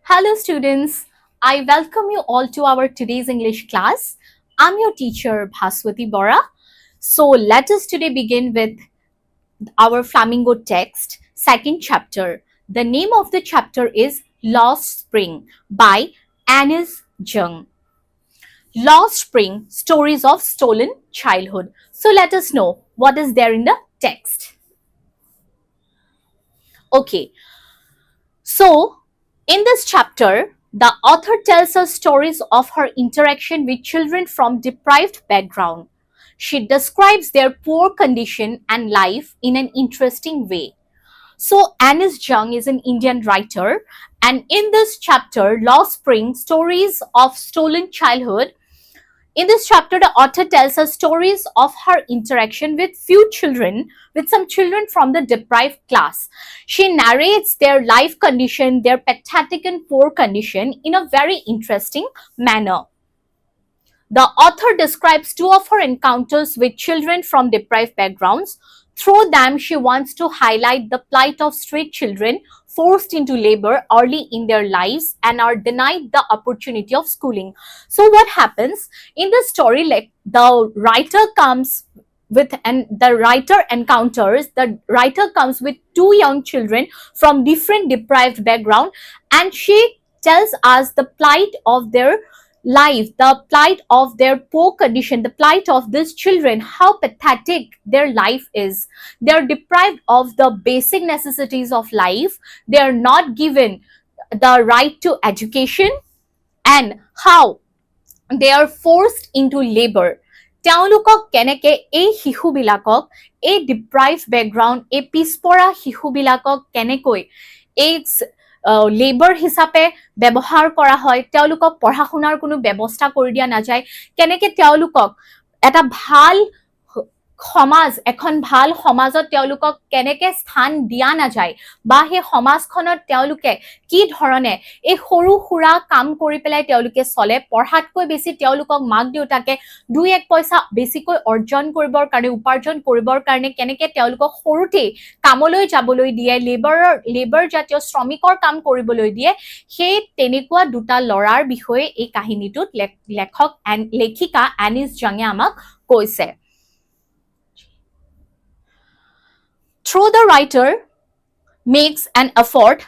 Hello students, I welcome you all to our today's English class. I'm your teacher Bhaswati Bora. So let us today begin with our Flamingo text, second chapter. The name of the chapter is Lost Spring by Anis Jung. Lost Spring, Stories of Stolen Childhood. So let us know what is there in the text. Okay, so in this chapter, the author tells us stories of her interaction with children from deprived background. She describes their poor condition and life in an interesting way. So Anis Jung is an Indian writer, and in this chapter, Lost Spring, Stories of Stolen Childhood, in this chapter, the author tells us stories of her interaction with some children from the deprived class. She narrates their life condition, their pathetic and poor condition in a very interesting manner. The author describes two of her encounters with children from deprived backgrounds. Through them, she wants to highlight the plight of street children forced into labor early in their lives and are denied the opportunity of schooling. So what happens in the story, like the writer comes with and the writer comes with two young children from different deprived background, and she tells us the plight of their life, the plight of their poor condition, the plight of these children, how pathetic their life is. They're deprived of the basic necessities of life. They are not given the right to education, and how they are forced into labor. তেওঁলোকক কেনেকে এই শিশুবিলাকক এই deprive background এই পিছপৰা শিশুবিলাকক কেনেকৈ এই labour হিচাপে ব্যৱহাৰ কৰা হয়, তেওঁলোকক পঢ়া শুনাৰ কোনো ব্যৱস্থা কৰি দিয়া নাযায়, কেনেকে তেওঁলোকক এটা ভাল সমাজ, এখন ভাল সমাজত তেওঁলোকক কেনেকে স্থান দিয়া নাযায়, বা সেই সমাজখনত তেওঁলোকে কি ধৰণে এই সৰু সুৰা কাম কৰি পেলাই তেওঁলোকে চলে, পঢ়াতকৈ বেছি তেওঁলোকক মাক দেউতাকে দুই এক পইচা বেছিকৈ অৰ্জন কৰিবৰ কাৰণে, উপাৰ্জন কৰিবৰ কাৰণে কেনেকে তেওঁলোকক সৰুতেই কামলৈ যাবলৈ দিয়ে, লেবাৰ জাতীয় শ্ৰমিকৰ কাম কৰিবলৈ দিয়ে, সেই তেনেকুৱা দুটা ল'ৰাৰ বিষয়ে এই কাহিনীটোত লেখিকা এনিছ জঙে আমাক কৈছে. Through the writer makes an effort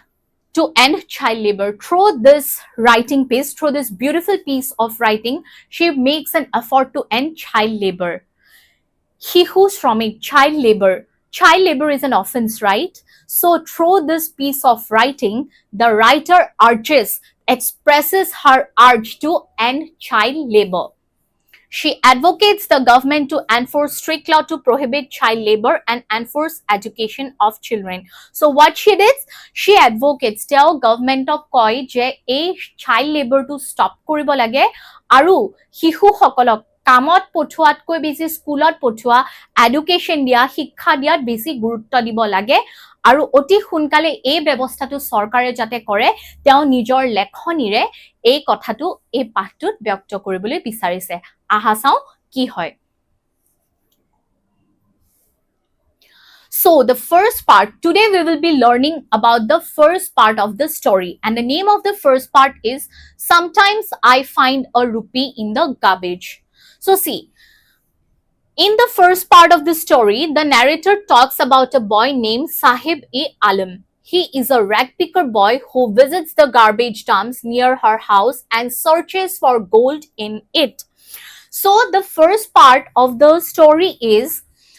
to end child labor. Through this writing piece, through this beautiful piece of writing, she makes an effort to end child labor. Hihu Shramik, child labor. Child labor is an offense, right? So through this piece of writing, the writer expresses her urge to end child labor. She advocates the government to enforce strict law to prohibit child labor and enforce education of children. So what she did, she advocates tell government of koi je ei child labor to stop koribo lage aru hihu hokolok কামত পঠোৱাতকৈ বেছি স্কুলত পঠোৱা, education দিয়া, শিক্ষা দিয়াত বেছি গুৰুত্ব দিব লাগে, আৰু অতি সোনকালে এই ব্যৱস্থাটো চৰকাৰে যাতে কৰে, তেওঁ নিজৰ লেখনিৰে এই কথাটো এই পাঠটোত ব্যক্ত কৰিবলৈ বিচাৰিছে. আহা চাওঁ কি হয়. So the first part, today we will be learning about the first part of the story, and the name of the first part is Sometimes I Find a Rupee in the Garbage. So see, in the first part of the story, the narrator talks about a boy named Sahib-e-Alam. He is a rag picker boy who visits the garbage dumps near her house and searches for gold in it. So the first part of the story is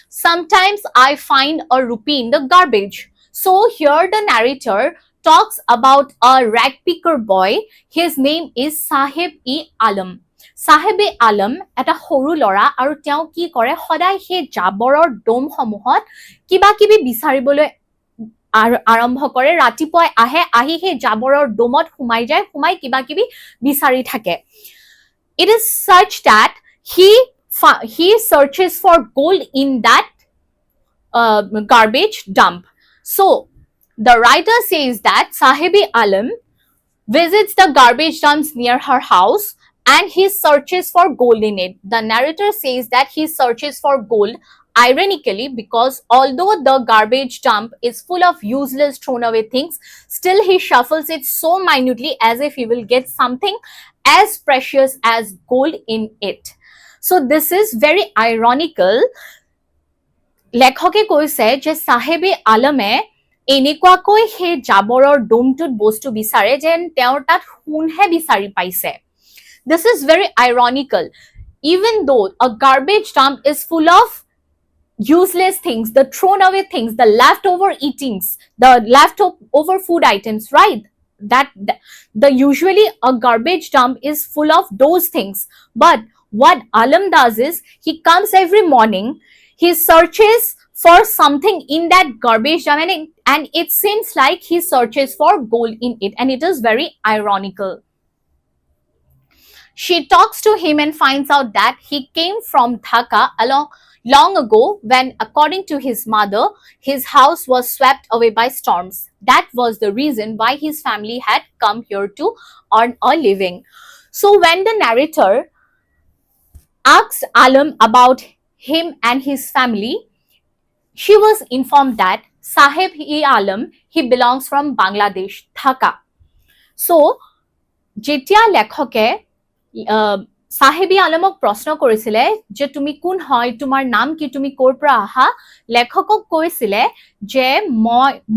Sometimes I find a rupee in the garbage. So here the narrator talks about a rag picker boy. His name is Sahib-e-Alam. Sahib-e-Alam এটা সৰু ল'ৰা, আৰু তেওঁ কি কৰে, সদায় সেই জাবৰৰ দমসমূহত কিবা কিবি বিচাৰিবলৈ আৰম্ভ কৰে. ৰাতিপুৱাই আহি সেই জাবৰৰ দমত সোমাই যায়, সোমাই কিবা কিবি বিচাৰি থাকে. It is such that he searches for gold in that garbage dump. So the writer says that Sahib-e-Alam visits the garbage dumps near her house and he searches for gold in it. The narrator says that he searches for gold Ironically, because although the garbage dump is full of useless thrown away things, still he shuffles it so minutely as if he will get something as precious as gold in it. So this is very ironical. লেখকে কৈছে যে চাহেবে আলমে এনেকুৱাকৈ সেই জাবৰৰ ডোমটোত বস্তু বিচাৰে যেন তেওঁৰ তাত সোণহে বিচাৰি পাইছে. This is very ironical. Even though a garbage dump is full of useless things, the thrown away things, the leftover eatings, the leftover food items, right? That the usually a garbage dump is full of those things. But what Alam does is he comes every morning, he searches for something in that garbage dump, and it seems like he searches for gold in it, and it is very ironical. She talks to him and finds out that he came from Dhaka long ago when, according to his mother, his house was swept away by storms. That was the reason why his family had come here to earn a living. So when the narrator asks Alam about him and his family, she was informed that Sahib-e-Alam, he belongs from Bangladesh, Dhaka. So jetia lekhoke চাহেবি আলমক প্ৰশ্ন কৰিছিলে যে তুমি কোন হয়, তোমাৰ নাম কি, তুমি ক'ৰ পৰা আহা, লেখকক কৈছিলে যে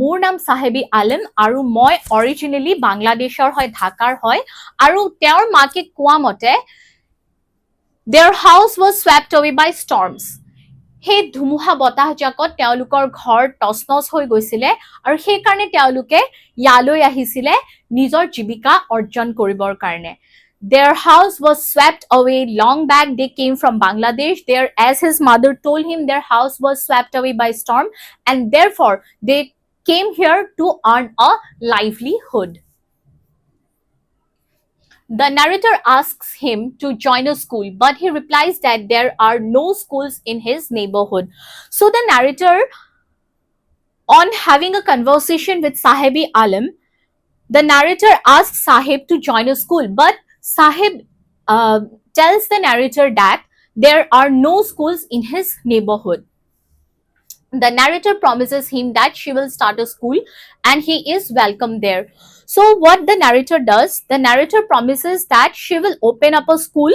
মোৰ নাম চাহেবি আলম আৰু মই অৰিজিনেলি বাংলাদেশৰ হয়, ঢাকাৰ হয়, আৰু তেওঁৰ মাকে কোৱা মতে their house was swept away by storms. সেই ধুমুহা বতাহজাকত তেওঁলোকৰ ঘৰ টচনচ হৈ গৈছিলে আৰু সেই কাৰণে তেওঁলোকে ইয়ালৈ আহিছিলে নিজৰ জীৱিকা অৰ্জন কৰিবৰ কাৰণে. Their house was swept away long back. They came from Bangladesh. There, as his mother told him, their house was swept away by storm, and therefore they came here to earn a livelihood. The narrator asks him to join a school, but he replies that there are no schools in his neighborhood. So the narrator, on having a conversation with Sahibi Alam, the narrator asks Sahib to join a school, but Sahib tells the narrator that there are no schools in his neighborhood. The narrator promises him that she will start a school and he is welcome there. So what the narrator does, the narrator promises that she will open up a school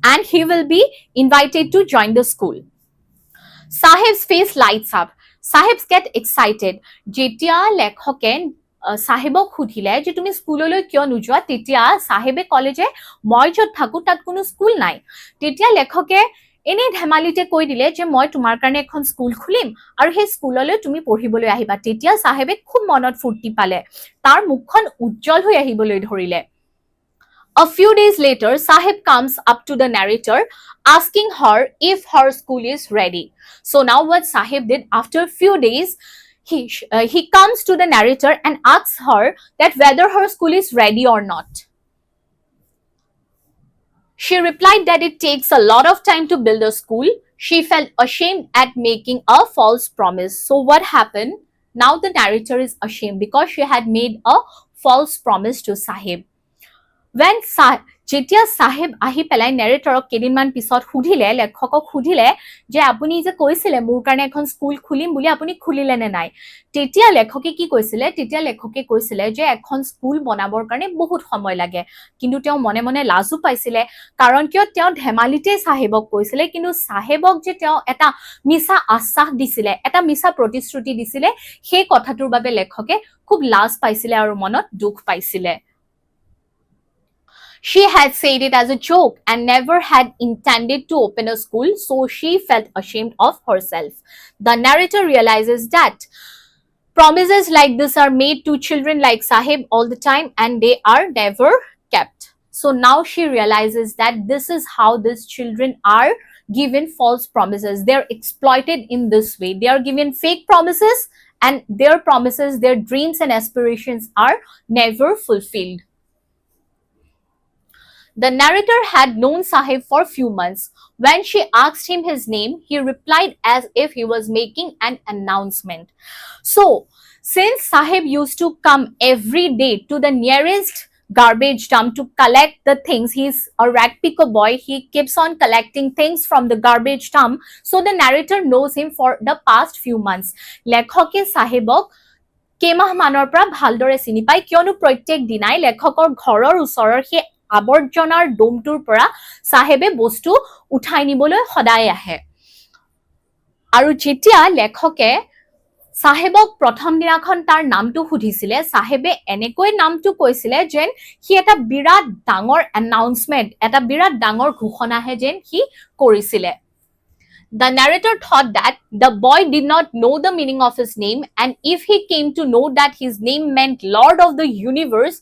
and he will be invited to join the school. Sahib's face lights up. Sahibs get excited. Jetia lekhoke চাহেবক সুধিলে যে তুমি স্কুললৈ কিয় নোযোৱা, তেতিয়া চাহেবে ক'লে যে মই য'ত থাকো তাত কোনো স্কুল নাই. তেতিয়া লেখকে এনেই ধেমালিতে কৈ দিলে যে মই তোমাৰ কাৰণে এখন স্কুল খুলিম আৰু সেই স্কুললৈ তুমি পঢ়িবলৈ আহিবা. তেতিয়া চাহেবে খুব মনত ফূৰ্তি পালে, তাৰ মুখখন উজ্জ্বল হৈ আহিবলৈ ধৰিলে. A few days later, Sahib comes up to the narrator asking her if her school is ready. So now what Sahib did, after a few days, he comes to the narrator and asks her that whether her school is ready or not. She replied that it takes a lot of time to build a school. She felt ashamed at making a false promise. So what happened? Now the narrator is ashamed because she had made a false promise to Sahib. When যেতিয়া চাহেব আহি পেলাই নেৰেটৰক কেইদিনমান পিছত সুধিলে, লেখকক সুধিলে যে আপুনি যে কৈছিলে মোৰ কাৰণে এখন স্কুল খুলিম বুলি, আপুনি খুলিলে নে নাই, তেতিয়া লেখকে কি কৈছিলে, তেতিয়া লেখকে কৈছিলে যে এখন স্কুল বনাবৰ কাৰণে বহুত সময় লাগে, কিন্তু তেওঁ মনে মনে লাজু পাইছিলে, কাৰণ কিয় তেওঁ ধেমালিতে চাহেবক কৈছিলে, কিন্তু চাহেবক যে তেওঁ এটা মিছা আশ্বাস দিছিলে, এটা মিছা প্ৰতিশ্ৰুতি দিছিলে, সেই কথাটোৰ বাবে লেখকে খুব লাজ পাইছিলে আৰু মনত দুখ পাইছিলে. She had said it as a joke and never had intended to open a school, so she felt ashamed of herself. The narrator realizes that promises like this are made to children like Sahib all the time and they are never kept. So now she realizes that this is how these children are given false promises. They are exploited in this way. They are given fake promises, and their promises, their dreams and aspirations are never fulfilled. The narrator had known Sahib for a few months. When she asked him his name, he replied as if he was making an announcement. So, since Sahib used to come every day to the nearest garbage dump to collect the things. He's a rag picker boy. He keeps on collecting things from the garbage dump. So the narrator knows him for the past few months. Lekhoke sahibok কেইমাহ মানৰ পৰা ভালদৰে চিনি পায়, কিয়নো প্ৰত্যেক দিনাই লেখকৰ ঘৰৰ ওচৰৰ সেই আৱৰ্জনাৰ ডোমটোৰ পৰা চাহেবে বস্তু উঠাই নিবলৈ সদায় আহে। আৰু যেতিয়া লেখকে চাহেবক প্ৰথম দিনাখন তাৰ নামটো সুধিছিলে, চাহেবে এনেকৈ নামটো কৈছিলে যেন সি এটা বিৰাট ডাঙৰ এনাউন্সমেন্ট, এটা বিৰাট ডাঙৰ ঘোষণাহে যেন সি কৰিছিলে। The narrator thought that the boy did not know the meaning of his name, and if he came to know that his name meant Lord of the Universe,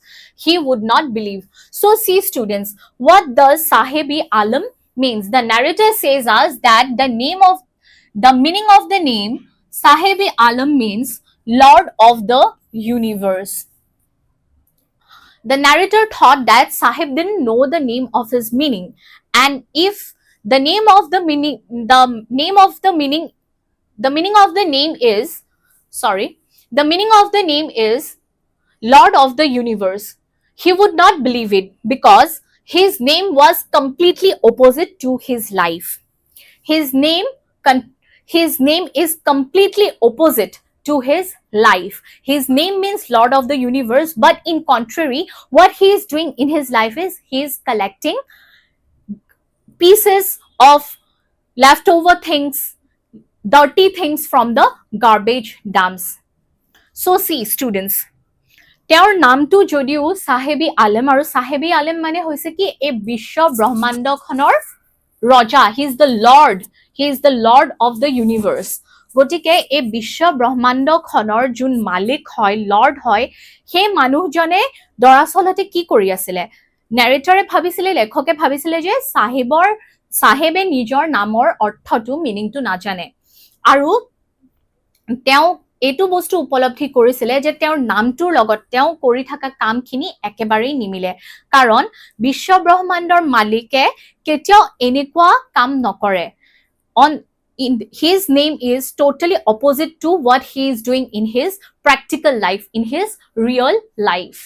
he would not believe. So see students, what does Sahib-e-Alam means? The narrator says us that the meaning of the name Sahib-e-Alam means Lord of the Universe. The narrator thought that Sahib didn't know the name of his meaning, and if the meaning of the name is Lord of the Universe, he would not believe it because his name was completely opposite to his life. His name is completely opposite to his life. His name means Lord of the Universe, but in contrary, what he is doing in his life is he is collecting pieces of leftover things, dirty things from the garbage dumps. So see students, তেওঁৰ নামটো যদিও Sahib-e-Alam, আৰু Sahib-e-Alam মানে হৈছে কি এই বিশ্ব ব্ৰহ্মাণ্ডখনৰ ৰজা, he is the lord of the universe. গতিকে এই বিশ্ব ব্ৰহ্মাণ্ডখনৰ যোন মালিক হয়, লৰ্ড হয়, সেই মানুহজনে দৰাচলতে কি কৰি আছিলে? নেৰেটৰে ভাবিছিলে, লেখকে ভাবিছিলে যে চাহেবে নিজৰ নামৰ অৰ্থটো, মিনিংটো নাজানে, আৰু তেওঁ এইটো বস্তু উপলব্ধি কৰিছিলে যে তেওঁৰ নামটোৰ লগত তেওঁ কৰি থকা কামখিনি একেবাৰেই নিমিলে, কাৰণ বিশ্ব ব্ৰহ্মাণ্ডৰ মালিকে কেতিয়াও এনেকুৱা কাম নকৰে। His name is totally opposite to what he is doing in his practical life, in his real life.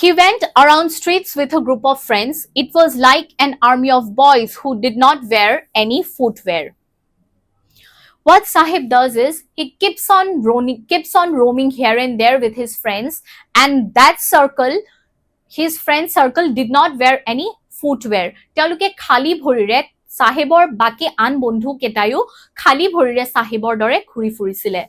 He went around streets with a group of friends. It was like an army of boys who did not wear any footwear. What Sahib does is he keeps on roaming here and there with his friends, and his friend circle did not wear any footwear. তেওঁলোকে খালি ভৰিৰে চাহেবৰ বাকি আন বন্ধু কেটায়ো খালি ভৰিৰে চাহেবৰ দৰে ঘূৰি ফুৰিছিলে।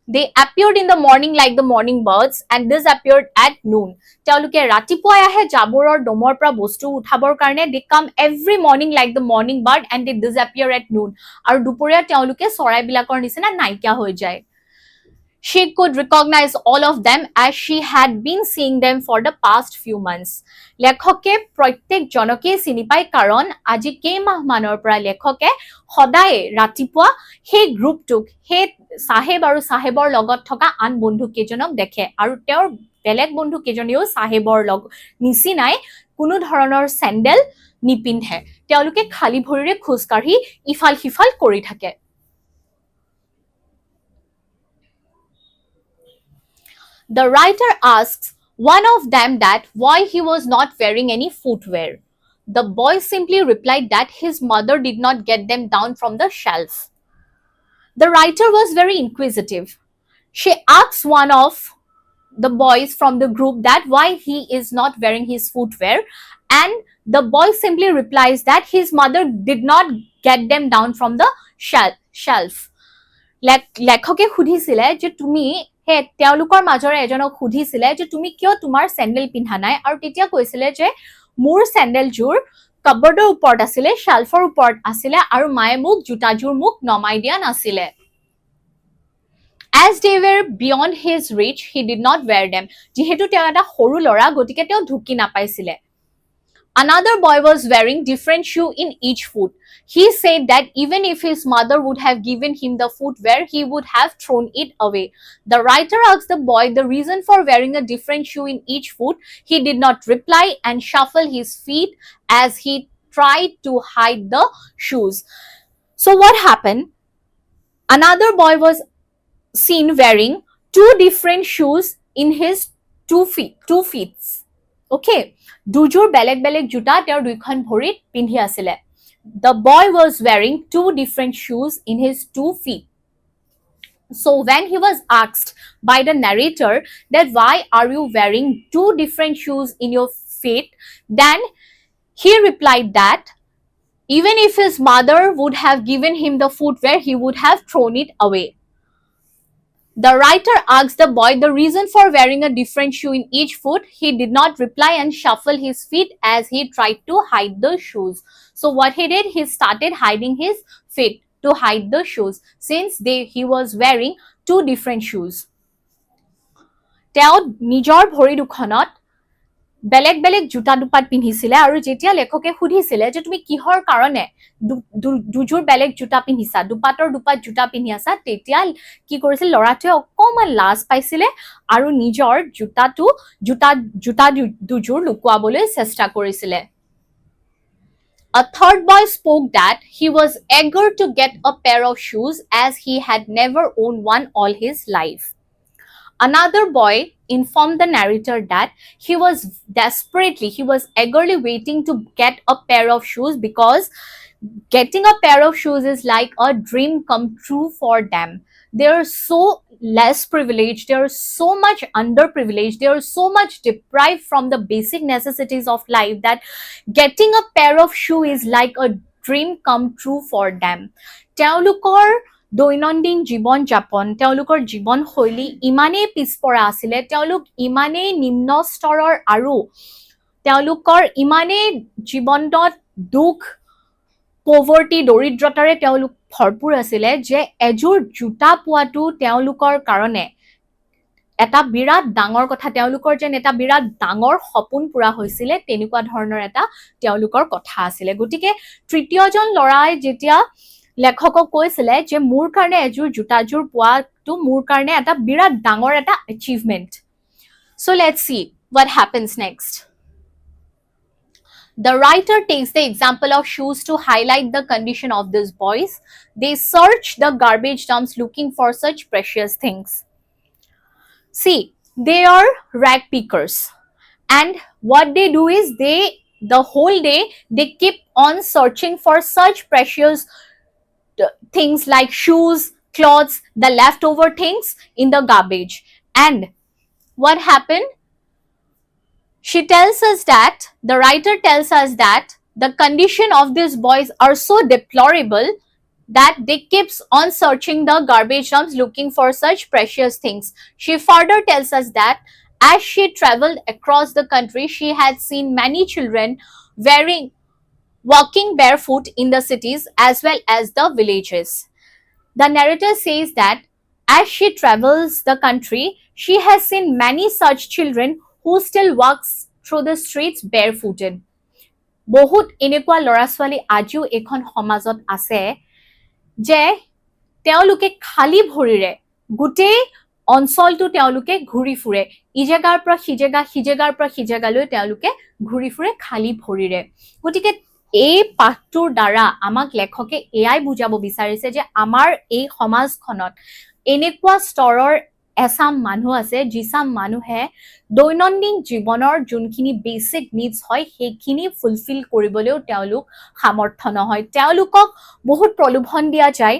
They appeared in the morning like the morning birds, and disappeared at noon. তেওঁলোকে ৰাতিপুৱাই আহে জাবৰৰ ডমৰ পৰা বস্তু উঠাবৰ কাৰণে। They come every morning like the morning bird, and they disappear at noon. আৰু দুপৰীয়া তেওঁলোকে চৰাইবিলাকৰ নিচিনা নাইকিয়া হৈ যায়। She could recognize all of them as she had been seeing them for the past few months. লেখকে প্ৰত্যেক জনকে চিনি পায়, কাৰণ আজি কেইমাহ মানৰ পৰা লেখকে সদায় ৰাতিপুৱা সেই গ্ৰুপটোক, সেই চাহেব আৰু চাহেবৰ লগত থকা আন বন্ধু কেইজনক দেখে, আৰু তেওঁৰ বেলেগ বন্ধু কেইজনেও চাহেবৰ নিচিনাই কোনো ধৰণৰ চেণ্ডেল নিপিন্ধে। তেওঁলোকে খালি ভৰিৰে খোজকাঢ়ি ইফাল সিফাল কৰি থাকে। The writer asks one of them that why he was not wearing any footwear. The boy simply replied that his mother did not get them down from the shelf. The writer was very inquisitive. She asks one of the boys from the group that why he is not wearing his footwear, and the boy simply replies that his mother did not get them down from the shelf. লেখকে সুধিছিলে যে তুমি তেওঁলোকৰ মাজৰে এজনক সুধিছিলে যে তুমি কিয় তোমাৰ চেণ্ডেল পিন্ধা নাই, আৰু তেতিয়া কৈছিলে যে মোৰ চেণ্ডেলযোৰ কাবৰ্ডৰ ওপৰত আছিলে, শেল্ফৰ ওপৰত আছিলে, আৰু মায়ে মোক জোতাযোৰ মোক নমাই দিয়া নাছিলে। As they were beyond his reach, he did not wear them. যিহেতু তেওঁ এটা সৰু ল'ৰা, গতিকে তেওঁ ঢুকি নাপাইছিলে। Another boy was wearing different shoe in each foot. He said that even if his mother would have given him the footwear, he would have thrown it away. The writer asked the boy the reason for wearing a different shoe in each foot. He did not reply and shuffled his feet as he tried to hide the shoes. So what happened? Another boy was seen wearing two different shoes in his 2 feet. Okay, দুযোৰ বেলেগ বেলেগ জোতা তেওঁৰ দুইখন ভৰিত পিন্ধি আছিলে. The boy was wearing 2 different shoes in his 2 feet. So when he was asked by the narrator that why are you wearing 2 different shoes in your feet, then he replied that even if his mother would have given him the footwear, he would have thrown it away. The writer asked the boy the reason for wearing a different shoe in each foot. He did not reply and shuffled his feet as he tried to hide the shoes. So what he did, he started hiding his feet to hide the shoes since he was wearing 2 different shoes. তেওঁ নিজৰ ভৰি দুখনত বেলেগ বেলেগ জোতা দুপাত পিন্ধিছিলে আৰু যেতিয়া লেখকে সুধিছিলে যে তুমি কিহৰ কাৰণে দুযোৰ বেলেগ জোতা পিন্ধিছা, দুপাতৰ দুপাত জোতা পিন্ধি আছা, তেতিয়া কি কৰিছিল, ল'ৰাটোৱে অকণমান লাজ পাইছিলে আৰু নিজৰ জোতা দুযোৰ লুকুৱাবলৈ চেষ্টা কৰিছিলে. A third boy spoke that he was eager to get a pair of shoes as he had never owned one all his life. Another boy informed the narrator that he was eagerly waiting to get a pair of shoes because getting a pair of shoes is like a dream come true for them. They are so less privileged, they are so much underprivileged, they are so much deprived from the basic necessities of life that getting a pair of shoe is like a dream come true for them. তেওঁলোকৰ দৈনন্দিন জীৱন যাপন, তেওঁলোকৰ জীৱন শৈলী ইমানেই পিছপৰা আছিলে, তেওঁলোক ইমানেই নিম্ন স্তৰৰ আৰু তেওঁলোকৰ ইমানেই জীৱনত দুখ, পভাৰ্টি, দৰিদ্ৰতাৰে তেওঁলোক ভৰপূৰ আছিলে যে এযোৰ জোতা পোৱাটো তেওঁলোকৰ কাৰণে এটা বিৰাট ডাঙৰ কথা, তেওঁলোকৰ যেন এটা বিৰাট ডাঙৰ সপোন পূৰা হৈছিলে, তেনেকুৱা ধৰণৰ এটা তেওঁলোকৰ কথা আছিলে. গতিকে তৃতীয়জন ল'ৰাই যেতিয়া লেখকক কৈছিলে যে মোৰ কাৰণে এযোৰ জোতাযোৰ পোৱাটো মোৰ কাৰণে এটা বিৰাট ডাঙৰ এটা achievement. So let's see what happens next. The writer takes the example of shoes to highlight the condition of these boys. They search the garbage dumps looking for such precious things. See, they are rag pickers, and what they do is the whole day they keep on searching for such precious things like shoes, clothes, the leftover things in the garbage. And what happened? The writer tells us that the condition of these boys are so deplorable that they keeps on searching the garbage dumps looking for such precious things. She further tells us that as she traveled across the country, she had seen many children walking barefoot in the cities as well as the villages. The narrator says that as she travels the country, she has seen many such children who still walks through the streets barefooted. বহুত এনেকুৱা ল'ৰা ছোৱালী আজিও এখন সমাজত আছে যে তেওঁলোকে খালী ভৰিৰে গোটেই অঞ্চলটো তেওঁলোকে ঘূৰি ফুৰে, ইজেগাৰ পৰা সিজেগা, সিজেগাৰ পৰা সিজেগালৈ তেওঁলোকে ঘূৰি ফুৰে খালী ভৰিৰে. গতিকে এই পাঠটোৰ দ্বাৰা আমাক লেখকে এয়াই বুজাব বিচাৰিছে যে আমাৰ এই সমাজখনত এনেকুৱা স্তৰৰ এচাম মানুহ আছে যিচাম মানুহে দৈনন্দিন জীৱনৰ যোনখিনি বেচিক নিডছ হয় সেইখিনি ফুলফিল কৰিবলৈও তেওঁলোক সামৰ্থ্য নহয়. তেওঁলোকক বহুত প্ৰলোভন দিয়া যায়,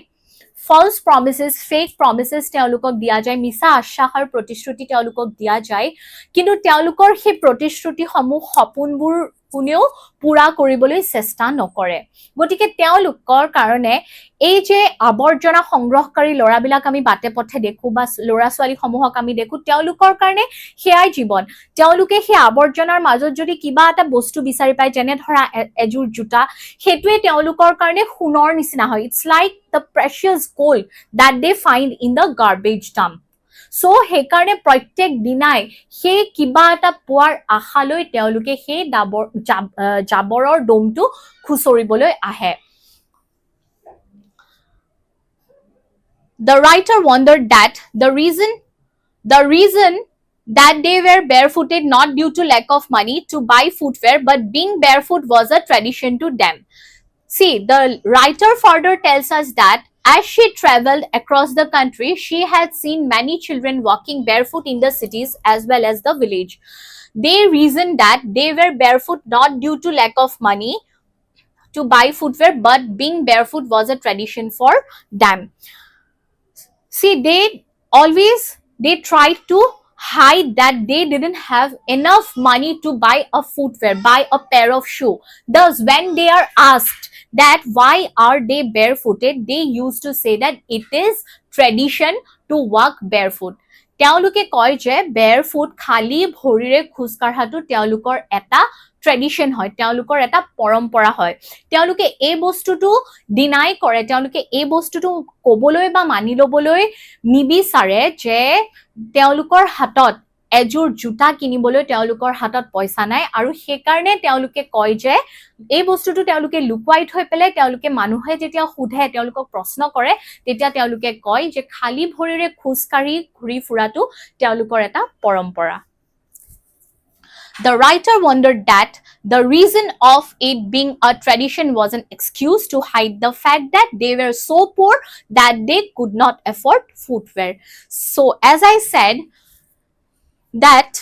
false promises, fake promises তেওঁলোকক দিয়া যায়, মিছা আশ্বাসৰ প্ৰতিশ্ৰুতি তেওঁলোকক দিয়া যায়, কিন্তু তেওঁলোকৰ সেই প্ৰতিশ্ৰুতিসমূহ সপোনবোৰ কোনেও পুৰা কৰিবলৈ চেষ্টা নকৰে. গতিকে তেওঁলোকৰ কাৰণে এই যে আৱৰ্জনা সংগ্ৰহকাৰী ল'ৰাবিলাক আমি বাটে পথে দেখো বা ল'ৰা ছোৱালীসমূহক আমি দেখো, তেওঁলোকৰ কাৰণে সেয়াই জীৱন. তেওঁলোকে সেই আৱৰ্জনাৰ মাজত যদি কিবা এটা বস্তু বিচাৰি পায়, যেনে ধৰা এযোৰ জোতা, সেইটোৱে তেওঁলোকৰ কাৰণে সোণৰ নিচিনা হয়. It's like the precious gold that they find in the garbage dump. So সেইকাৰণে প্ৰত্যেক দিনাই সেই কিবা এটা পোৱাৰ আশালৈ তেওঁলোকে সেই জাবৰৰ দমটো খুচৰিবলৈ আহে. The writer wondered that the reason that they were barefooted not due to lack of money to buy footwear, but being barefoot was a tradition to them. See, the writer further tells us that As she traveled across the country, she had seen many children walking barefoot in the cities as well as the village. They reasoned that they were barefoot not due to lack of money to buy footwear, but being barefoot was a tradition for them. See, they tried to hide that they didn't have enough money to buy a footwear, buy a pair of shoe. Thus, when they are asked that why are they barefooted, they used to say that it is tradition to walk barefoot. তেওঁলোকে কয় যে barefoot খালি ভৰিৰে খোজ কাঢ়াটো তেওঁলোকৰ এটা tradition হয়, তেওঁলোকৰ এটা পৰম্পৰা হয়। তেওঁলোকে এই বস্তুটো ডিনাই কৰে, তেওঁলোকে এই বস্তুটো ক'বলৈ বা মানি ল'বলৈ নিবিচাৰে যে তেওঁলোকৰ হাতত এযোৰ জোতা কিনিবলৈ তেওঁলোকৰ হাতত পইচা নাই, আৰু সেইকাৰণে তেওঁলোকে কয় যে এই বস্তুটো তেওঁলোকে লুকুৱাই থৈ পেলাই তেওঁলোকে মানুহে যেতিয়া সোধে, তেওঁলোকক প্ৰশ্ন কৰে, তেতিয়া তেওঁলোকে কয় যে খালি ভৰিৰে খোজকাঢ়ি ঘূৰি ফুৰাটো তেওঁলোকৰ এটা পৰম্পৰা। The writer wondered that the reason of it being a tradition was an excuse to hide the fact that they were so poor that they could not afford footwear. So, as I said, that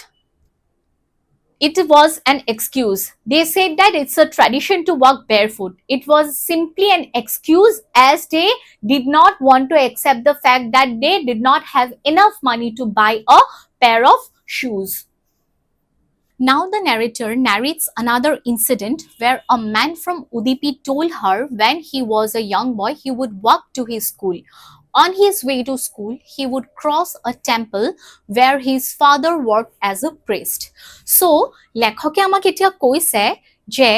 it was an excuse. They said that it's a tradition to walk barefoot. It was simply an excuse, as they did not want to accept the fact that they did not have enough money to buy a pair of shoes. Now the narrator narrates another incident where a man from Udupi told her when he was a young boy he would walk to his school. On his way to school, he would cross a temple where his father worked as a priest. So, লেখকে আমাক এতিয়া কৈছে যে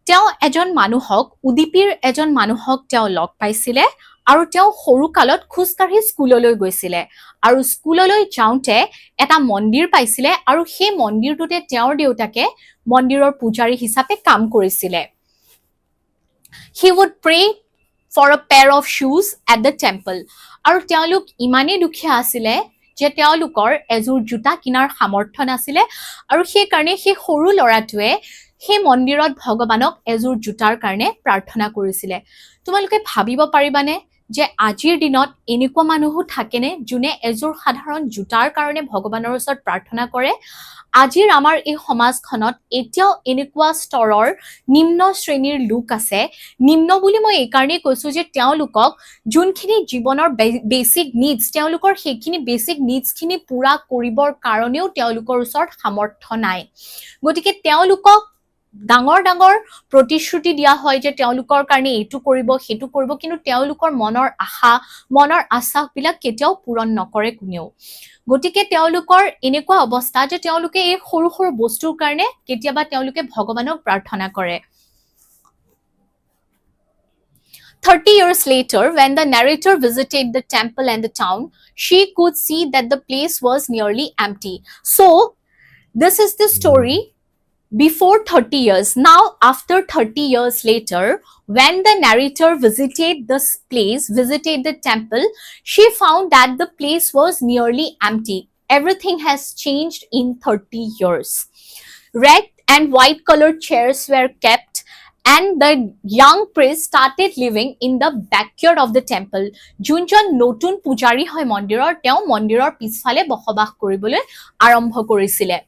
তেওঁ এজন মানুহক, উদীপীৰ এজন মানুহক তেওঁ লগ পাইছিলে, আৰু তেওঁ সৰু কালত খোজকাঢ়ি স্কুললৈ গৈছিলে, আৰু স্কুললৈ যাওঁতে এটা মন্দিৰ পাইছিলে, আৰু সেই মন্দিৰটোতে তেওঁৰ দেউতাকে মন্দিৰৰ পূজাৰী হিচাপে কাম কৰিছিলে। He would pray for a pair of shoes at the temple. আৰু তেওঁলোক ইমানেই দুখীয়া আছিলে যে তেওঁলোকৰ এযোৰ জোতা কিনাৰ সামৰ্থ্য নাছিলে, আৰু সেইকাৰণে সেই সৰু ল'ৰাটোৱে সেই মন্দিৰত ভগৱানক এযোৰ জোতাৰ কাৰণে প্ৰাৰ্থনা কৰিছিলে। তোমালোকে ভাবিব পাৰিবানে যে আজিৰ দিনত এনেকুৱা মানুহো থাকেনে যোনে এযোৰ সাধাৰণ জোতাৰ কাৰণে ভগৱানৰ ওচৰত প্ৰাৰ্থনা কৰে? আজিৰ আমাৰ এই সমাজখনত এতিয়াও এনেকুৱা স্তৰৰ নিম্ন শ্ৰেণীৰ লোক আছে। নিম্ন বুলি মই এই কাৰণেই কৈছো যে তেওঁলোকক যোনখিনি জীৱনৰ বেসিক নিডছ, তেওঁলোকৰ সেইখিনি বেসিক নিডছখিনি পুৰা কৰিবৰ কাৰণেও তেওঁলোকৰ ওচৰত সামৰ্থ্য নাই। গতিকে তেওঁলোকক ডাঙৰ ডাঙৰ প্ৰতিশ্ৰুতি দিয়া হয় যে তেওঁলোকৰ কাৰণে এইটো কৰিব, সেইটো কৰিব, কিন্তু তেওঁলোকৰ মনৰ আশাবিলাক কেতিয়াও পূৰণ নকৰে কোনেও। গতিকে তেওঁলোকৰ এনেকুৱা অৱস্থা যে তেওঁলোকে এই সৰু সৰু বস্তুৰ কাৰণে কেতিয়াবা তেওঁলোকে ভগৱানক প্ৰাৰ্থনা কৰে। 30 years later, when the narrator visited the temple and the town, she could see that the place was nearly empty. So, this is the story before 30 years. Now, after 30 years later, when the narrator visited this place, visited the temple, she found that the place was nearly empty. Everything has changed in 30 years. Red and white colored chairs were kept, and the young priest started living in the backyard of the temple. Junjon notun pujari hoy mondiror, teo mondiror pisphale bohobas koribole arambho korisile.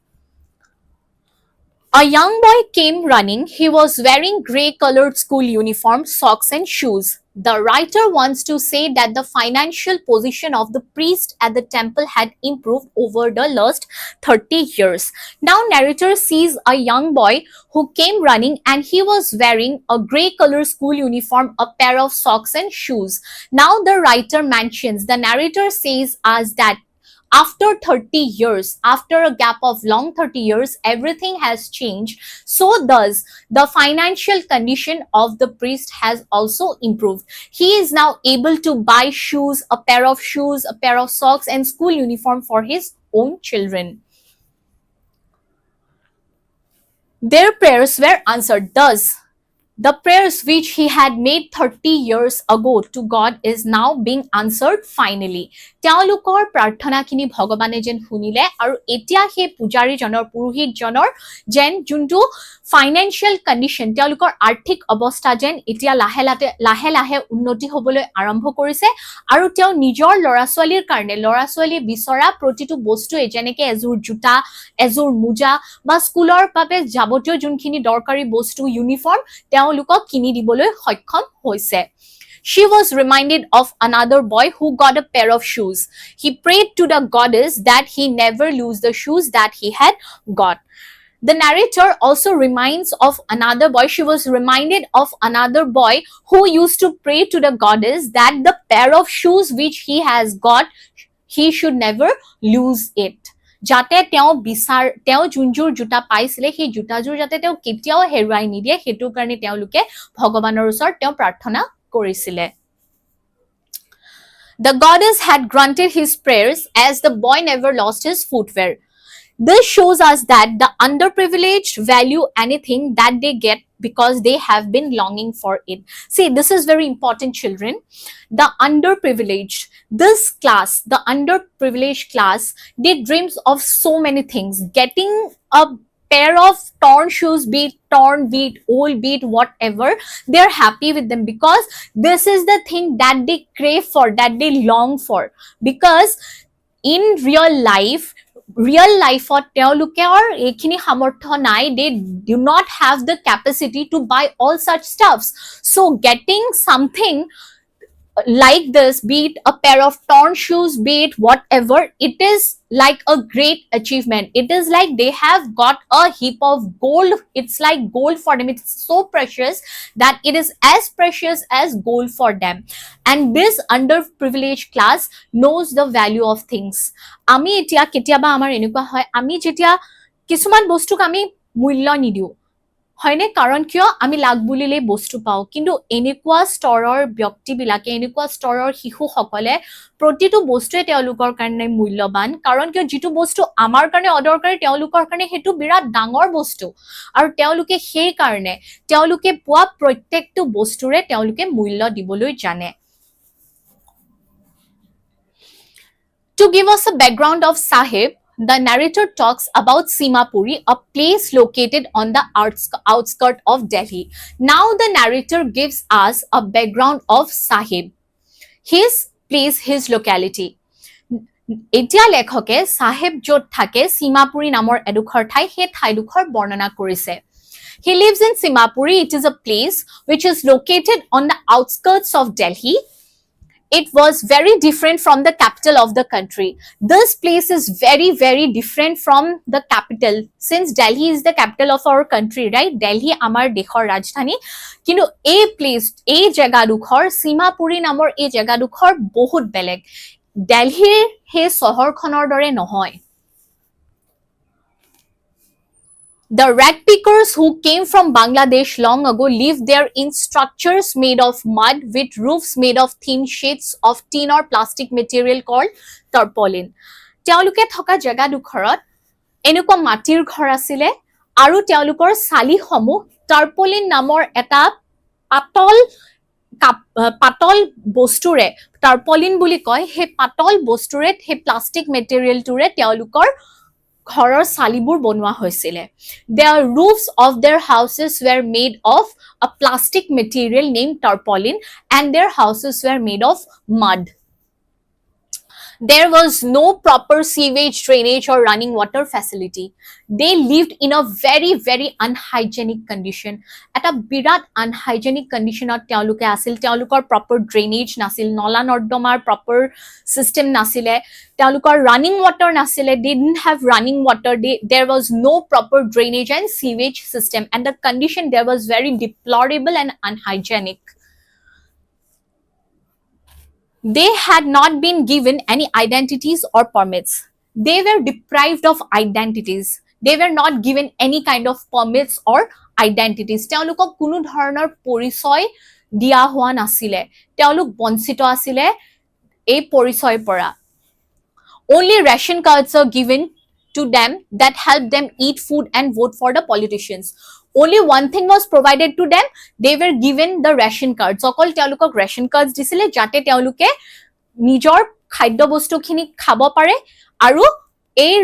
A young boy came running. He was wearing grey-colored school uniform, socks and shoes. The writer wants to say that the financial position of the priest at the temple had improved over the last 30 years. Now narrator sees a young boy who came running, and he was wearing a grey-colored school uniform, a pair of socks and shoes. Now the writer mentions, the narrator says us that after 30 years, after a gap of long 30 years, everything has changed. So thus, the financial condition of the priest has also improved. He is now able to buy shoes, a pair of shoes, a pair of socks, and school uniform for his own children. Their prayers were answered. Thus, The prayers which he had made 30 years ago to God is now being answered finally. তেওঁলোকৰ প্ৰাৰ্থনাখিনি ভগৱানে যেন শুনিলে আৰু এতিয়া সেই পূজাৰীজনৰ পুৰোহিতজনৰ যেন যোনটো financial condition তেওঁলোকৰ আৰ্থিক অৱস্থা যেন এতিয়া লাহে লাহে উন্নতি হ'বলৈ আৰম্ভ কৰিছে আৰু তেওঁ নিজৰ ল'ৰা ছোৱালীৰ কাৰণে ল'ৰা ছোৱালীয়ে বিচৰা প্ৰতিটো বস্তুৱে যেনেকে এযোৰ জোতা এযোৰ মোজা বা স্কুলৰ বাবে যাৱতীয় যোনখিনি দৰকাৰী বস্তু ইউনিফৰ্ম তেওঁলোকক কিনি দিবলৈ সক্ষম হৈছে। She was reminded of another boy who got a pair of shoes. He prayed to the goddess that he never lose the shoes that he had got. The narrator also reminds of another boy. She was reminded of another boy who used to pray to the goddess that the pair of shoes which he has got, he should never lose it. যাতে তেওঁ যোনযোৰ জোতা পাইছিলে সেই জোতাযোৰ যাতে তেওঁ কেতিয়াও হেৰুৱাই নিদিয়ে সেইটো কাৰণে তেওঁলোকে ভগৱানৰ ওচৰত তেওঁ প্ৰাৰ্থনা কৰিছিলে। The goddess had granted his prayers as the boy never lost his footwear. This shows us that the underprivileged value anything that they get because they have been longing for it. See, this is very important, children. The underprivileged, this class, the underprivileged class, they dreams of so many things. Getting a pair of torn shoes, be it torn, be it old, be it whatever, they're happy with them because this is the thing that they crave for, that they long for. Because in real life তেওঁলোকৰ এইখিনি সামৰ্থ্য নাই, they do not have the capacity to buy all such stuffs. So getting something like this, be it a pair of torn shoes, be it whatever, it is like a great achievement. It is like they have got a heap of gold. It's like gold for them. It's so precious that it is as precious as gold for them. And this underprivileged class knows the value of things. আমি এতিয়া কেতিয়াবা আমাৰ এনেকুৱা হয় আমি যেতিয়া কিছুমান বস্তুক আমি মূল্য নিদিও হয়নে, কাৰণ কিয় আমি লাগ বুলিলেই বস্তু পাওঁ, কিন্তু এনেকুৱা স্তৰৰ ব্যক্তিবিলাকে এনেকুৱা স্তৰৰ শিশুসকলে প্ৰতিটো বস্তুৱে তেওঁলোকৰ কাৰণে মূল্যৱান, কাৰণ কিয় যিটো বস্তু আমাৰ কাৰণে অদৰকাৰী তেওঁলোকৰ কাৰণে সেইটো বিৰাট ডাঙৰ বস্তু আৰু তেওঁলোকে সেই কাৰণে তেওঁলোকে পোৱা প্ৰত্যেকটো বস্তুৰে তেওঁলোকে মূল্য দিবলৈ জানে। To give us a background of Sahib, the narrator talks about Simapuri, a place located on the outskirts of Delhi. Now the narrator gives us a background of Sahib, his place, his locality. এতিয়া লেখকে সাহেব য'ত থাকে সীমাপুৰী নামৰ এডোখৰ ঠাই সেই ঠাইডোখৰ বৰ্ণনা কৰিছে। He lives in Simapuri. It is a place which is located on the outskirts of Delhi. It was very different from the capital of the country. This place is very, very different from the capital. Since Delhi is the capital of our country, right? Delhi amar dekhor rajdhani. Kintu a place, a jaga dukhor, Simapuri namor a jaga dukhor bahut beleg. Delhi he sohor khonor dore nohoy. The rag pickers who came from Bangladesh long ago lived there in structures made of mud with roofs made of thin sheets of tin or plastic material called tarpaulin. তেওঁলোকে থকা জাগা দুখৰত এনেকুৱা মাটিৰ ঘৰ আছিলে আৰু তেওঁলোকৰ চালিসমূহ tarpaulin নামৰ এটা পাতল বস্তুৰে টাৰ্পলিন বুলি কয়, সেই পাতল বস্তুৰে সেই প্লাষ্টিক মেটেৰিয়েলটোৰে তেওঁলোকৰ ঘৰৰ চালিবোৰ বনোৱা হৈছিলে। The roofs of their houses were made of a plastic material named tarpaulin and their houses were made of mud. There was no proper sewage, drainage or running water facility. They lived in a very, very unhygienic condition. At a birat unhygienic condition at তেওঁলোকে আছিল, তেওঁলোকৰ proper drainage nasil, নলা নৰ্দমাৰ proper system nasile, তেওঁলোকৰ running water nasile, they didn't have running water, there was no proper drainage and sewage system, and the condition there was very deplorable and unhygienic. They had not been given any identities or permits. They were deprived of identities. They were not given any kind of permits or identities. তেওঁলোকক কোনো ধৰণৰ পৰিচয় দিয়া হোৱা নাছিলে, তেওঁলোক বঞ্চিত আছিলে এই পৰিচয়ৰ পৰা। Only ration cards are given to them that helped them eat food and vote for the politicians. Only one thing was provided to them. They were given the ration cards. Okol teolukok ration cards disile jate teoluke nijor khadya bostu khini khabo pare aru এই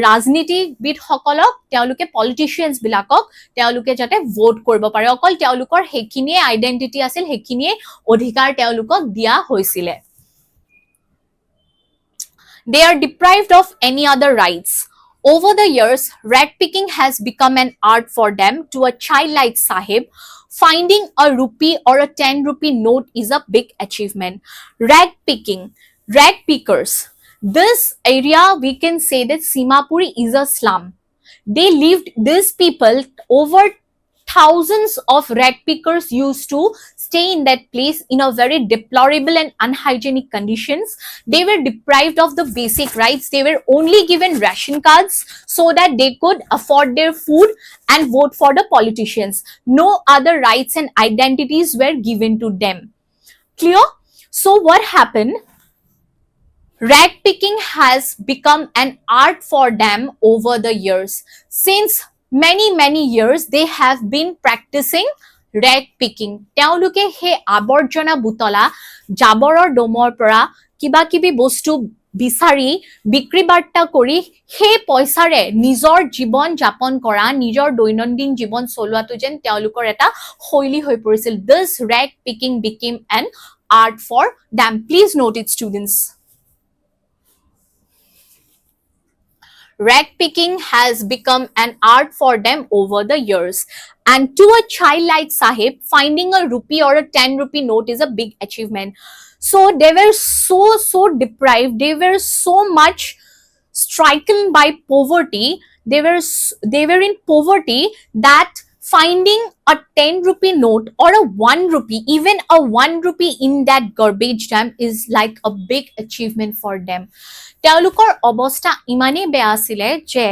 ৰাজনীতিবিদ সকলক তেওঁলোকে পলিটিচিয়ানছ বিলাকক তেওঁলোকে যাতে vote কৰিব পাৰে অকল তেওঁলোকৰ হেকিনিয়ে আইডেন্টিটি আছিল হেকিনিয়ে অধিকাৰ তেওঁলোকক দিয়া হৈছিলে they are deprived of any other rights over the years rag picking has become an art for them to a child like Sahib finding a rupee or a 10 rupee note is a big achievement rag picking rag pickers this area we can say that Simapuri is a slum they lived these people over thousands of rag pickers used to stay in that place in a very deplorable and unhygienic conditions they were deprived of the basic rights they were only given ration cards so that they could afford their food and vote for the politicians no other rights and identities were given to them clear so what happened rag picking has become an art for them over the years. Since many years, they have been practicing rag picking. Teoluke he aborjona butola, jaboror domor pora, kiba kibi bostu বিচাৰি বিক্ৰী বাৰ্তা কৰি সেই পইচাৰে নিজৰ জীৱন যাপন কৰা নিজৰ দৈনন্দিন জীৱন চলোৱাটো যেন তেওঁলোকৰ এটা শৈলী হৈ পৰিছিল this rag picking became an art for them please note it students rag picking has become an art for them over the years. And to a child like Sahib, finding a rupee or a 10 rupee note is a big achievement. So they were so deprived. They were so much stricken by poverty. They were in poverty that finding a 10 rupee note or a 1 rupee, even a 1 rupee in that garbage dump is like a big achievement for them. তেওঁলোকৰ অৱস্থা ইমানেই বেয়া আছিলে যে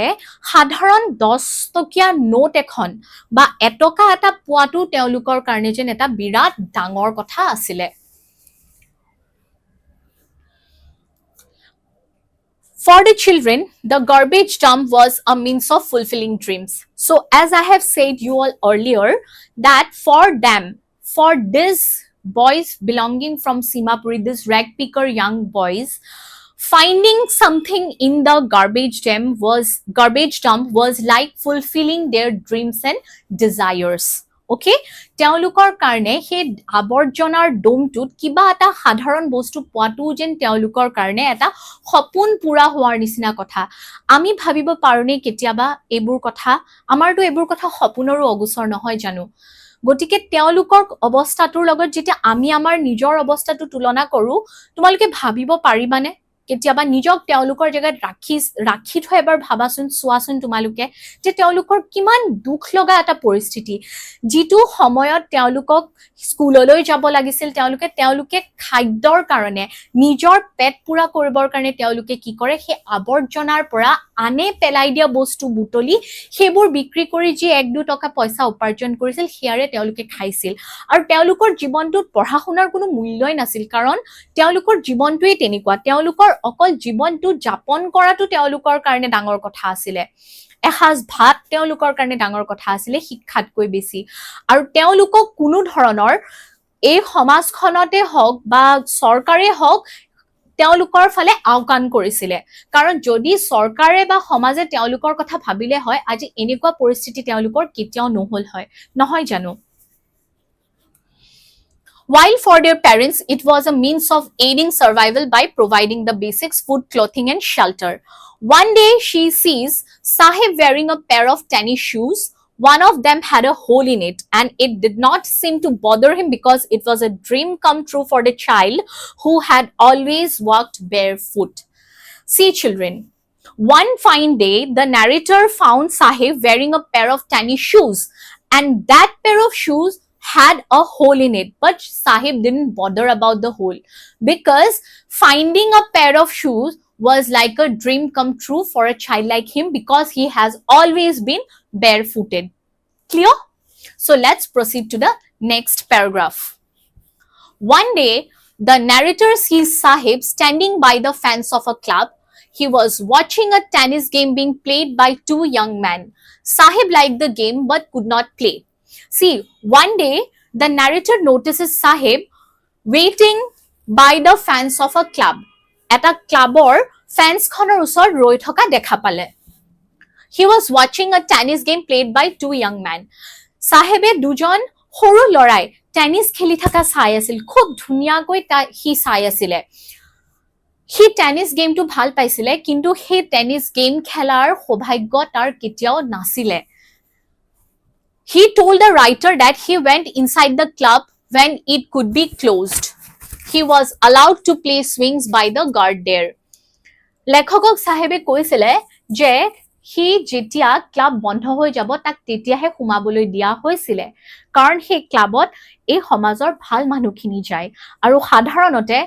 সাধাৰণ 10 টকীয়া note এখন বা এটকা এটা পোৱাটো তেওঁলোকৰ কাৰণে যেন এটা বিৰাট ডাঙৰ কথা আছিলে For the children, the garbage dump was a means of fulfilling dreams. So as I have said you all earlier, that for them, for these boys belonging from Simapuri, these rag picker young boys, finding something in the garbage dump was like fulfilling their dreams and desires. Okay, তেওঁলোকৰ কাৰণে সেই আৱৰ্জনাৰ ডোমটোত কিবা এটা সাধাৰণ বস্তু পোৱাটো যেন তেওঁলোকৰ কাৰণে এটা সপোন পুৰা হোৱাৰ নিচিনা কথা আমি ভাবিব পাৰোনে কেতিয়াবা এইবোৰ কথা আমাৰটো এইবোৰ কথা সপোনৰো অগোচৰ নহয় জানো গতিকে তেওঁলোকৰ অৱস্থাটোৰ লগত যেতিয়া আমি আমাৰ নিজৰ অৱস্থাটো তুলনা কৰো তোমালোকে ভাবিব পাৰিবানে কেতিয়াবা নিজক তেওঁলোকৰ জায়গাত ৰাখি থৈ এবাৰ ভাবাচোন চোৱাচোন তোমালোকে যে তেওঁলোকৰ কিমান দুখ লগা এটা পৰিস্থিতি যিটো সময়ত তেওঁলোকক স্কুললৈ যাব লাগিছিল তেওঁলোকে খাদ্যৰ কাৰণে নিজৰ পেট পুৰা কৰিবৰ কাৰণে তেওঁলোকে কি কৰে সেই আৱৰ্জনাৰ পৰা আনে পেলাই দিয়া বস্তু বুটলি সেইবোৰ বিক্ৰী কৰি যি 1-2 টকা পইচা উপাৰ্জন কৰিছিল হিয়াৰে তেওঁলোকে খাইছিল আৰু তেওঁলোকৰ জীৱনটোত পঢ়া-শুনাৰ কোনো মূল্যই নাছিল কাৰণ তেওঁলোকৰ জীৱনটোই তেনেকুৱা তেওঁলোকৰ অকল জীৱনটো যাপন কৰাটো তেওঁলোকৰ কাৰণে ডাঙৰ কথা আছিল এসাজ ভাত তেওঁলোকৰ কাৰণে ডাঙৰ কথা আছিল শিক্ষাতকৈ বেছি আৰু তেওঁলোকক কোনো ধৰণৰ এই সমাজখনতে হওক বা চৰকাৰে হওক তেওঁলোকৰ ফালে আওকাণ কৰিছিল কাৰণ যদি চৰকাৰে বা সমাজে তেওঁলোকৰ কথা ভাবিলে হয় আজি এনেকুৱা পৰিস্থিতি তেওঁলোকৰ কেতিয়াও নহল হয় নহয় জানো While for their parents, it was a means of aiding survival by providing the basics, food, clothing, and shelter. One day, she sees Sahib wearing a pair of tennis shoes. One of them had a hole in it, and it did not seem to bother him because it was a dream come true for the child who had always walked barefoot. See, children, one fine day, the narrator found Sahib wearing a pair of tennis shoes, and that pair of shoes had a hole in it, but Sahib didn't bother about the hole because finding a pair of shoes was like a dream come true for a child like him because he has always been barefooted. Clear? So let's proceed to the next paragraph. One day, the narrator sees Sahib standing by the fence of a club. He was watching a tennis game being played by two young men. Sahib liked the game but could not play. See, one day the narrator notices Sahib waiting by the fence of a club. এটা ক্লাবৰ ফেন্সখনৰ ওচৰত ৰৈ থকা দেখা পালে. He was watching a tennis game played by two young men. Sahebe দুজন সৰু লৰাই টেনিছ খেলি থকা চাই আছিল. খুব ধুনীয়াকৈ সি চাই আছিলে. সি টেনিছ গেমটো ভাল পাইছিলে, কিন্তু সেই টেনিছ গেম খেলাৰ সৌভাগ্য তাৰ কেতিয়াও নাছিলে. He told the writer that he went inside the club when it could be closed. He was allowed to play swings by the guard there. লেখকক সাহেবে কৈছিলে যে সি যেতিয়া ক্লাব বন্ধ হৈ যাব তাক তেতিয়াহে সোমাবলৈ দিয়া হৈছিলে, কাৰণ সেই ক্লাবত এই সমাজৰ ভাল মানুহখিনি যায় আৰু সাধাৰণতে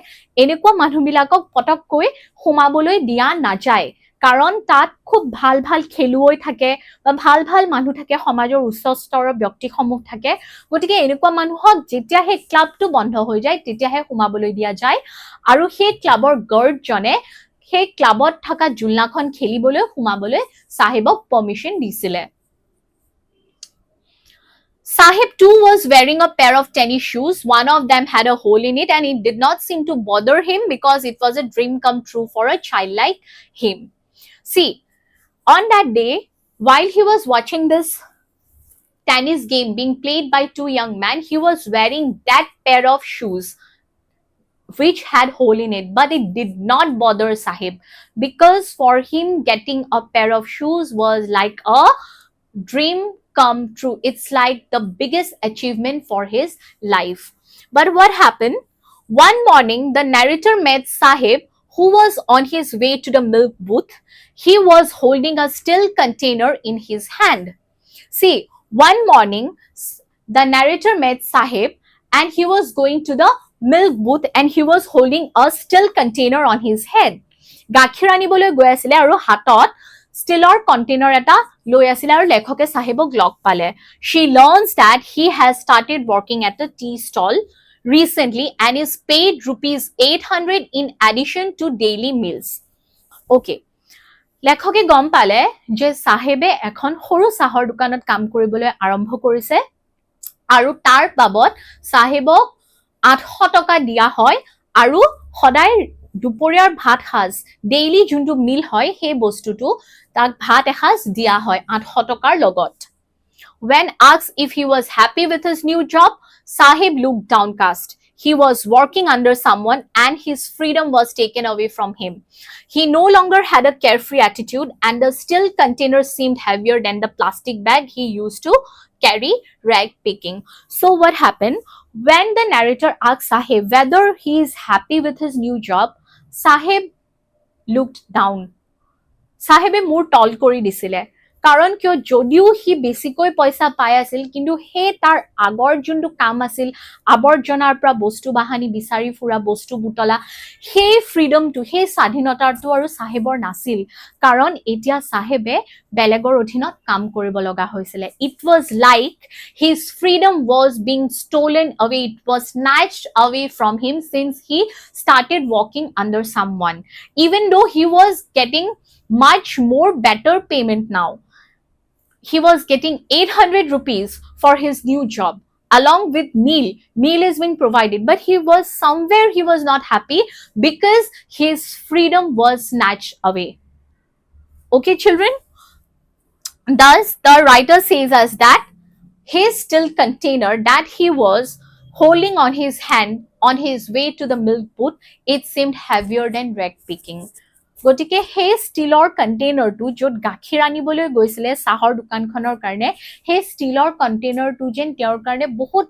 এনেকুৱা মানুহবিলাকক পটককৈ সোমাবলৈ দিয়া নাযায়, কাৰণ তাত খুব ভাল ভাল খেলুৱৈ থাকে বা ভাল ভাল মানুহ থাকে, সমাজৰ উচ্চ স্তৰৰ ব্যক্তিসমূহ থাকে. গতিকে এনেকুৱা মানুহক যেতিয়া সেই ক্লাবটো বন্ধ হৈ যায় তেতিয়াহে সোমাবলৈ দিয়া যায় আৰু সেই ক্লাবৰ গাৰ্ডজনে সেই ক্লাবত থকা জুলনাখন খেলিবলৈ সোমাবলৈ সাহেবক পাৰ্মিশন দিছিলে. Sahib too was wearing a pair of tennis shoes. One of them had a hole in it and it did not seem to bother him because it was a dream come true for a child like him. See, on that day, while he was watching this tennis game being played by two young men, he was wearing that pair of shoes which had hole in it, but it did not bother Sahib because for him getting a pair of shoes was like a dream come true. It's like the biggest achievement for his life. But what happened? One morning, the narrator met Sahib, who was on his way to the milk booth. He was holding a steel container in his hand. See, one morning, the narrator met Sahib and he was going to the milk booth and he was holding a steel container on his head. গাখীৰ আনিবলৈ গৈ আছিল আৰু হাতত ষ্টিলৰ container এটা লৈ আছিল আৰু লেখকে সাহেবক লগ পালে. She learns that he has started working at a tea stall recently and is paid ₹800 in addition to daily meals. Okay. লেখকে গম পালে যে সাহেবে এখন সৰু চাহৰ দোকানত কাম কৰিবলৈ আৰম্ভ কৰিছে আৰু তাৰ বাবদ সাহেবক 800 টকা দিয়া হয় আৰু সদায় দুপৰীয়াৰ ভাত সাজ ডেইলি যোনটো মিল হয় সেই বস্তুটো তাক ভাত এসাজ দিয়া হয় 800 টকাৰ লগত. When asked if he was happy with his new job, Sahib looked downcast. He was working under someone and his freedom was taken away from him. He no longer had a carefree attitude and the steel container seemed heavier than the plastic bag he used to carry rag picking. So what happened? When the narrator asked Sahib whether he is happy with his new job, Sahib looked down. Sahibe মোৰ টল কৰি দিছিলে, কাৰণ কিয় যদিও C বেছিকৈ পইচা পাই আছিল কিন্তু হে তাৰ আগৰ যোনটো কাম আছিল আৱৰ্জনাৰ পৰা বস্তু বাহানি বিচাৰি ফুৰা বস্তু বুটলা সেই ফ্ৰীডমটো সেই স্বাধীনতাটো আৰু সাহেবৰ নাছিল, কাৰণ এতিয়া সাহেবে বেলেগৰ অধীনত কাম কৰিব লগা হৈছিলে. It was like his freedom was being stolen away. It was snatched away from him since he started working under someone, even though he was getting much more better payment now. He was getting 800 rupees for his new job along with meal. Meal is being provided, but he was somewhere he was not happy because his freedom was snatched away. Okay, children? Thus, the writer says us that his steel container that he was holding on his hand on his way to the milk booth, it seemed heavier than rag picking. গতিকে সেই ষ্টিলৰ কণ্টেইনাৰটো য'ত গাখীৰ আনিবলৈ গৈছিলে চাহৰ দোকানখনৰ কাৰণে সেই ষ্টিলৰ কণ্টেইনাৰটো যেন তেওঁৰ কাৰণে বহুত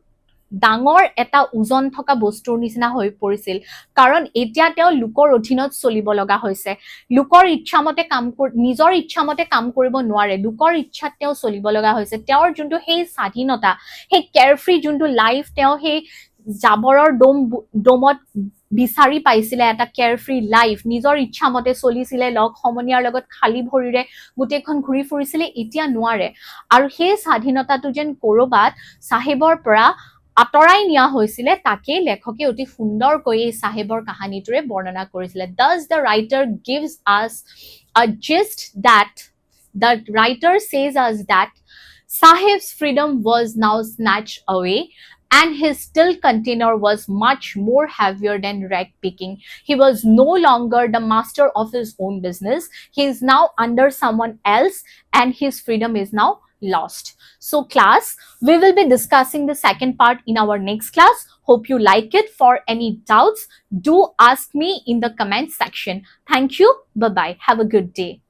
ডাঙৰ এটা ওজন থকা বস্তুৰ নিচিনা হৈ পৰিছিল, কাৰণ এতিয়া তেওঁ লোকৰ অধীনত চলিব লগা হৈছে. লোকৰ ইচ্ছামতে কাম নিজৰ ইচ্ছামতে কাম কৰিব নোৱাৰে, লোকৰ ইচ্ছাত তেওঁ চলিব লগা হৈছে. তেওঁৰ যোনটো সেই স্বাধীনতা সেই কেয়াৰফ্ৰী যোনটো লাইফ তেওঁ সেই জাবৰৰ দমত বিচাৰি পাইছিলে, এটা কেয়াৰফ্ৰী লাইফ নিজৰ ইচ্ছামতে চলিছিলে, লগ সমনীয়াৰ লগত খালী ভৰিৰে গোটেইখন ঘূৰি ফুৰিছিলে, এতিয়া নোৱাৰে. আৰু সেই স্বাধীনতাটো যেন ক'ৰবাত সাহেবৰ পৰা আঁতৰাই নিয়া হৈছিলে তাকে লেখকে অতি সুন্দৰকৈ এই চাহেবৰ কাহিনীটোৰে বৰ্ণনা কৰিছিলে. Thus the writer gives us a gist that the writer says us that Sahib's freedom was now snatched away, and his steel container was much more heavier than rag picking. He was no longer the master of his own business. He is now under someone else, and his freedom is now lost. So class, we will be discussing the second part in our next class. Hope you like it. For any doubts, do ask me in the comment section. Thank you. Bye bye. Have a good day.